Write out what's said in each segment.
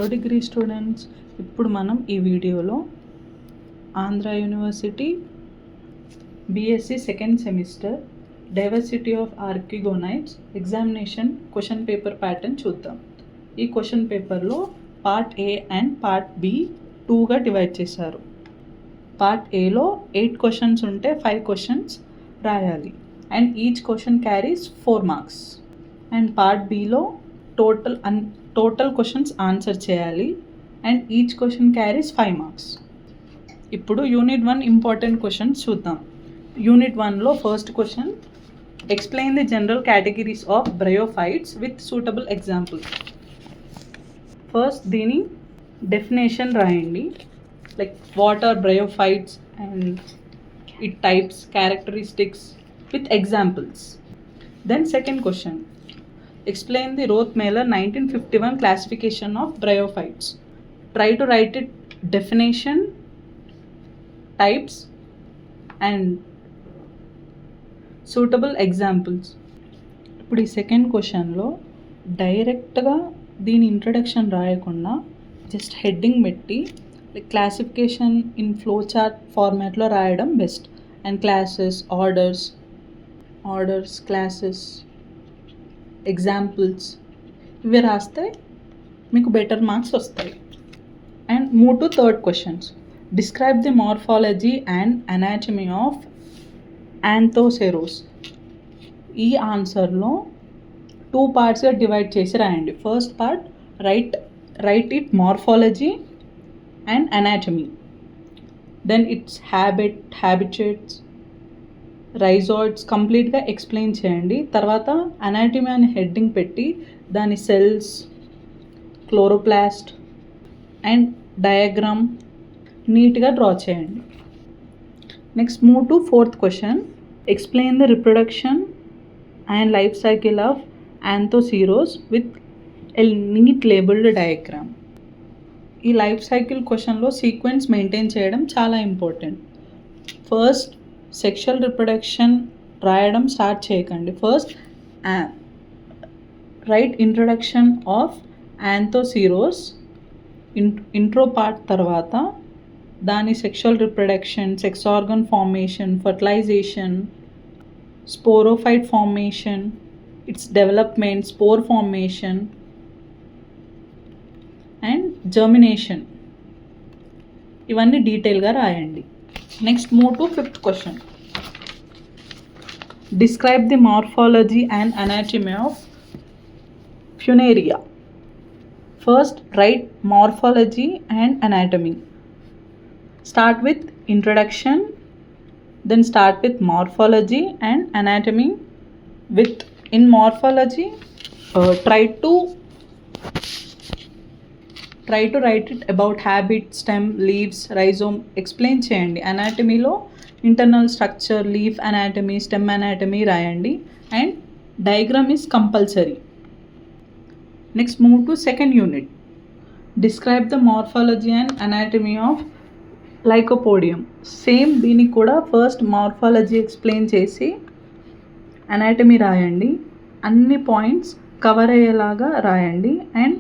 Hello degree students, ఇప్పుడు మనం ఈ వీడియోలో Andhra university BSc second semester diversity of archegoniates examination question paper pattern చూద్దాం. ఈ క్వశ్చన్ పేపర్లో part A and part B 2గా డివైడ్ చేశారు. పార్ట్ ఏలో 8 క్వశ్చన్స్ ఉంటే 5 క్వశ్చన్స్ రాయాలి and each question carries 4 marks. And part బిలో టోటల్ క్వశ్చన్స్ ఆన్సర్ చేయాలి and each question carries 5 marks. ఇప్పుడు యూనిట్ 1 ఇంపార్టెంట్ క్వశ్చన్స్ చూద్దాం. యూనిట్ 1లో first question, explain the general categories of bryophytes with suitable example. First దీని definition రాయండి, like what are bryophytes and it types, characteristics with examples. Then second question, explain the Rothmeiler 1951 classification of bryophytes. Try to write it definition, types and suitable examples. ఇప్పుడు ఈ second క్వశ్చన్లో డైరెక్ట్గా దీని introduction రాయకుండా just heading పెట్టి like classification in flow chart ఫార్మాట్లో రాయడం best. And classes, orders, classes, examples ఇవి రాస్తే మీకు బెటర్ మార్క్స్ వస్తాయి. And move to third questions, describe the morphology and anatomy of anthoceros. ఈ ఆన్సర్లో 2 పార్ట్స్గా డివైడ్ చేసి రాయండి. First part write it morphology and anatomy, then its habitats, rhizoids కంప్లీట్గా ఎక్స్ప్లెయిన్ చేయండి. తర్వాత అనాటమీ అని హెడ్డింగ్ పెట్టి దాని సెల్స్, క్లోరోప్లాస్ట్ అండ్ డయాగ్రామ్ నీట్గా డ్రా చేయండి. Next move to fourth question, explain the reproduction and life cycle of anthoceros with a neat labelled diagram. ఈ life cycle క్వశ్చన్లో సీక్వెన్స్ మెయింటైన్ చేయడం చాలా ఇంపార్టెంట్. ఫస్ట్ సెక్షువల్ రిప్రొడక్షన్ రాయడం start చేయకండి. First write introduction of anthoceros intro part, తర్వాత దాని sexual reproduction, sex organ formation, fertilisation, sporophyte formation, its development, spore formation and germination, ఇవన్నీ డీటెయిల్గా రాయండి. Next move to fifth question, describe the morphology and anatomy of Funaria. First write morphology and anatomy. Start with introduction, then start with morphology and anatomy. In morphology try to write it about habit, stem, leaves, rhizome explain చేయండి. అనాటమీలో internal structure, leaf anatomy, stem anatomy రాయండి and diagram is compulsory. Next move to second unit, describe the morphology and anatomy of lycopodium. Same దీనికి కూడా first morphology explain చేసి anatomy రాయండి, అన్ని points cover అయ్యేలాగా రాయండి and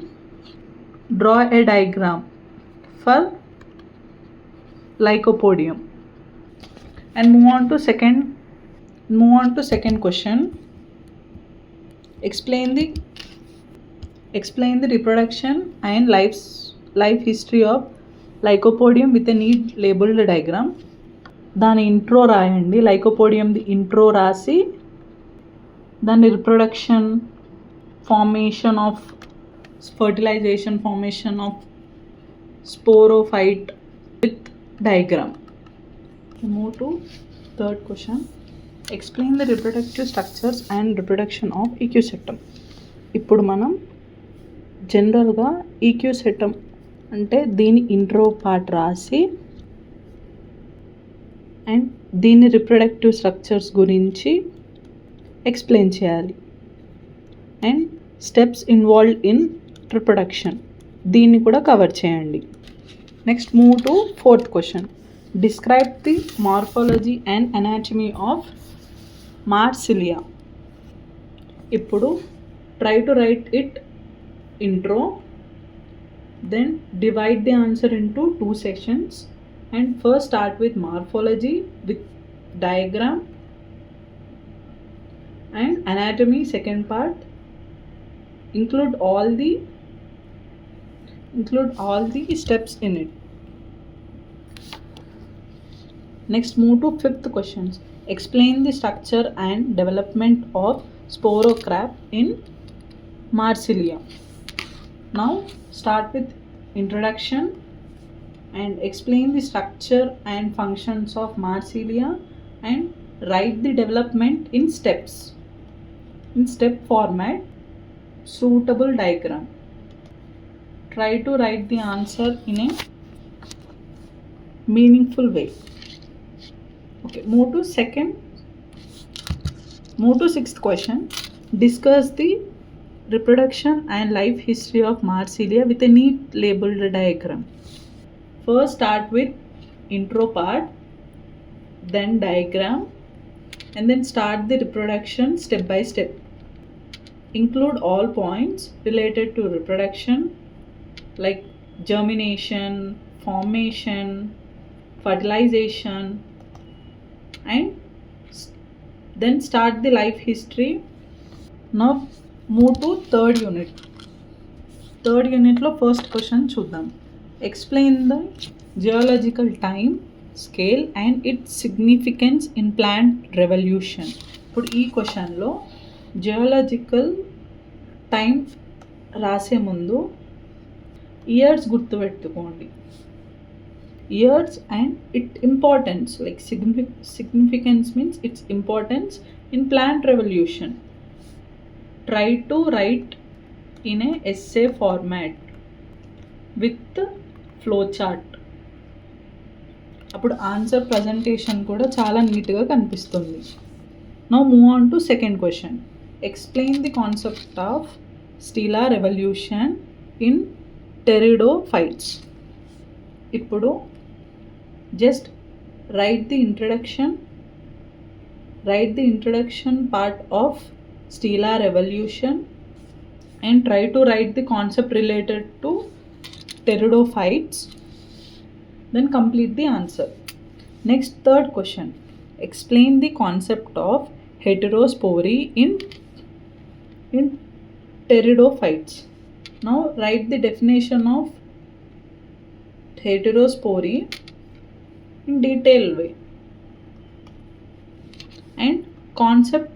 draw a diagram for lycopodium. And move on to second question, explain the reproduction and life history of lycopodium with a neat labeled diagram. దాని intro రాయండి, lycopodium the intro రాసి దాని reproduction, formation of fertilization, formation of sporophyte with diagram. Move to third question, explain the reproductive structures and reproduction of equisetum. ఇప్పుడు మనం జనరల్గా equisetum అంటే దీని intro part రాసి అండ్ దీని రిప్రొడక్టివ్ స్ట్రక్చర్స్ గురించి ఎక్స్ప్లెయిన్ చేయాలి and steps involved in reproduction దీన్ని కూడా కవర్ చేయండి. Next move to fourth question, describe the morphology and anatomy of marsilea. ఇప్పుడు try to write it intro, Then divide the answer into 2 sections, and first start with morphology with diagram, and anatomy second part. Include all the steps in it. Next, move to fifth questions. Explain the structure and development of sporocrap in Marsilia. Now start with introduction and explain the structure and functions of Marsilia, and write the development in steps, in step format, suitable diagram. Try to write the answer in a meaningful way. Okay, move to sixth question. Discuss the reproduction and life history of Marsilia with a neat labeled diagram. First start with intro part, then diagram, and then start the reproduction step by step. Include all points related to reproduction like germination, formation, fertilization, and then start the life history. Now move to third unit. Third unit lo first question చూద్దాం. Explain the geological time scale and its significance in plant revolution. ఇప్పుడు ఈ క్వశ్చన్లో geological time రాసే ముందు years గుర్తుపెట్టుకోండి. Years and its importance, like significance means its importance in plant revolution. Try to write in a essay format with flow chart. అప్పుడు answer presentation కూడా చాలా నీట్గా కనిపిస్తుంది. Now move on to second question. Explain the concept of stelar revolution in pteridophytes. ఇప్పుడు just write the introduction part of Stela revolution and try to write the concept related to pteridophytes, then complete the answer. Next, third question. Explain the concept of heterospory in pteridophytes. Now write the definition of heterospory in detailed way and concept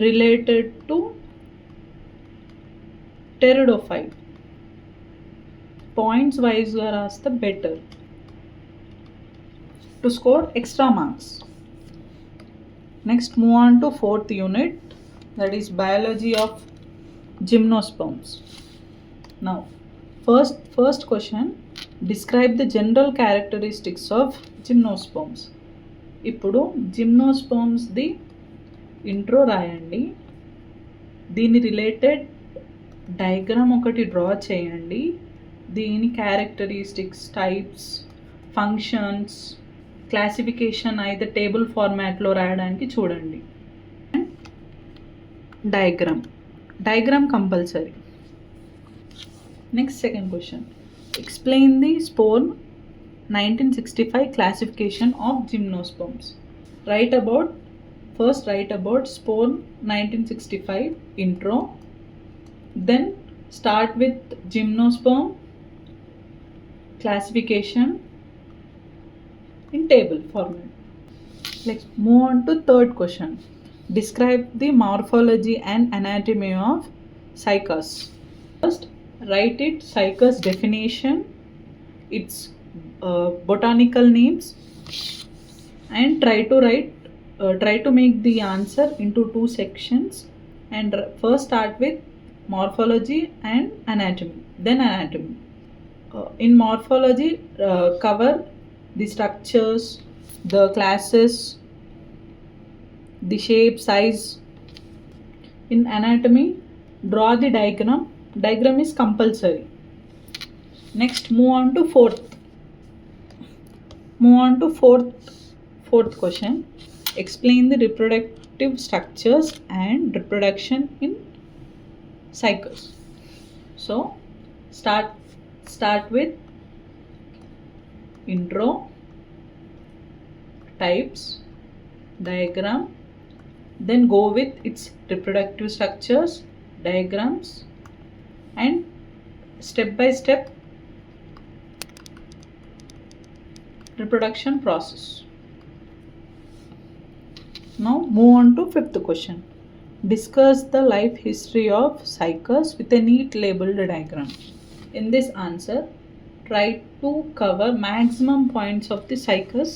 related to pteridophyte. Points wise ga rasta better to score extra marks. Next, move on to fourth unit, that is biology of gymnosperms. Now first question. Describe the general characteristics of gymnosperms. ఇప్పుడు జిమ్నోస్పర్మ్స్ది intro రాయండి, దీని related diagram ఒకటి draw చేయండి, దీని characteristics, types, functions, classification అయితే table ఫార్మాట్లో రాయడానికి చూడండి. Diagram compulsory. Next second question. Explain the Spohn 1965 classification of gymnosperms. Write about Spohn 1965 intro, then start with gymnosperm classification in table format. Let's move on to third question. Describe the morphology and anatomy of cycas. First, write it cycas definition, its botanical names, and try to make the answer into 2 sections, and first start with morphology and anatomy, then anatomy. In morphology, cover the structures, the classes, the shape, size. In anatomy, draw the diagram. Diagram is compulsory. Next, move on to fourth question. Explain the reproductive structures and reproduction in cycas. So start start with intro, types, diagram, then go with its reproductive structures, diagrams, and step by step reproduction process. Now move on to fifth question. Discuss the life history of cycas with a neat labeled diagram. In this answer, try to cover maximum points of the cycas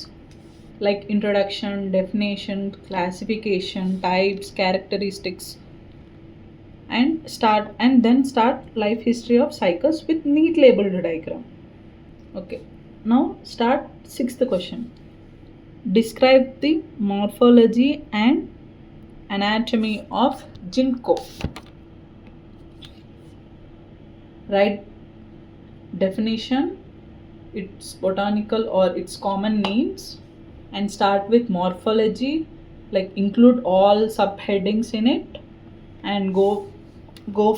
like introduction, definition, classification, types, characteristics, and then start life history of cycas with neat labeled diagram. Okay, now start sixth question. Describe the morphology and anatomy of ginkgo. Write definition, its botanical or its common names, and start with morphology, like include all subheadings in it, and go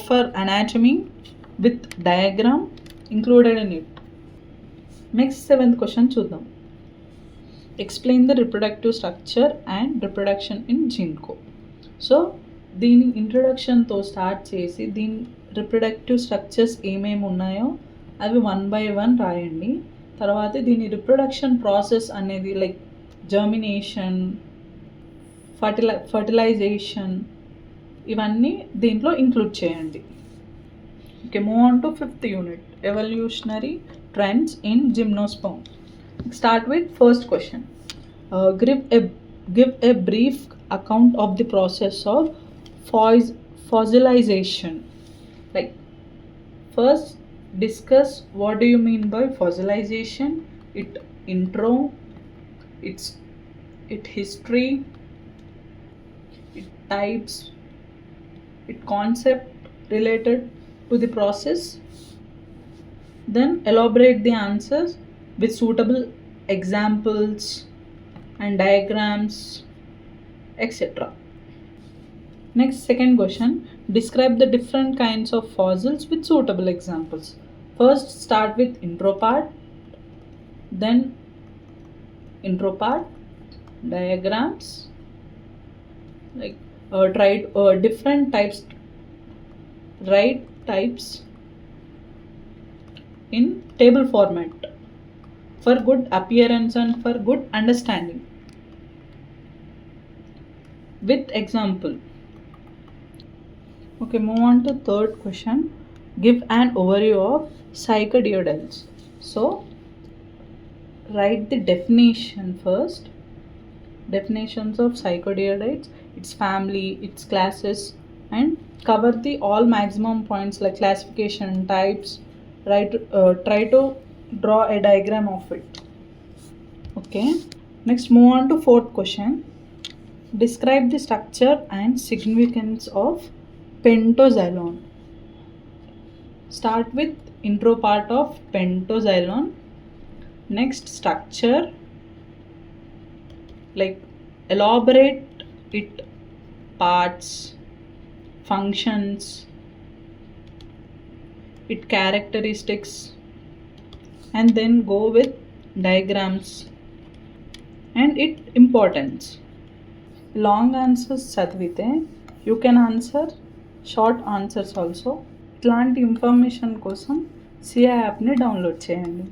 for anatomy with diagram included in it. Next seventh question చూద్దాం. Explain the reproductive structure and reproduction in ginkgo. So దీని ఇంట్రొడక్షన్తో start చేసి దీని reproductive structures ఏమేమి ఉన్నాయో అవి 1 by 1 రాయండి. తర్వాత దీని రిప్రొడక్షన్ ప్రాసెస్ అనేది లైక్ జర్మినేషన్, ఫర్టిలైజేషన్, ఇవన్నీ దీంట్లో ఇంక్లూడ్ చేయండి. Okay, move on to fifth unit, evolutionary trends in gymnosperm. Start with first question. Give a brief account of the process of fossilization. Like first discuss what do you mean by fossilization, its intro, its history, its types, its concept related to the process. Then elaborate the answers with suitable examples and diagrams, etc. Next, second question. Describe the different kinds of fossils with suitable examples. First, start with intro part, then intro part, diagrams, like try different types, write types in table format for good appearance and for good understanding with example. Okay, move on to third question. Give an overview of psychodiodales. So write the definition first. Definitions of psychodiodales, its family, its classes, and cover the all maximum points like classification, types. Try to draw a diagram of it. Okay, next move on to fourth question. Describe the structure and significance of pentoxylon. Start with intro part of pentoxylon. Next, structure, like elaborate it parts, functions, its characteristics, and then go with diagrams and its importance. Long answers చదివితే you can answer short answers also. ఇట్లాంటి information కోసం CI యాప్ని download చేయండి.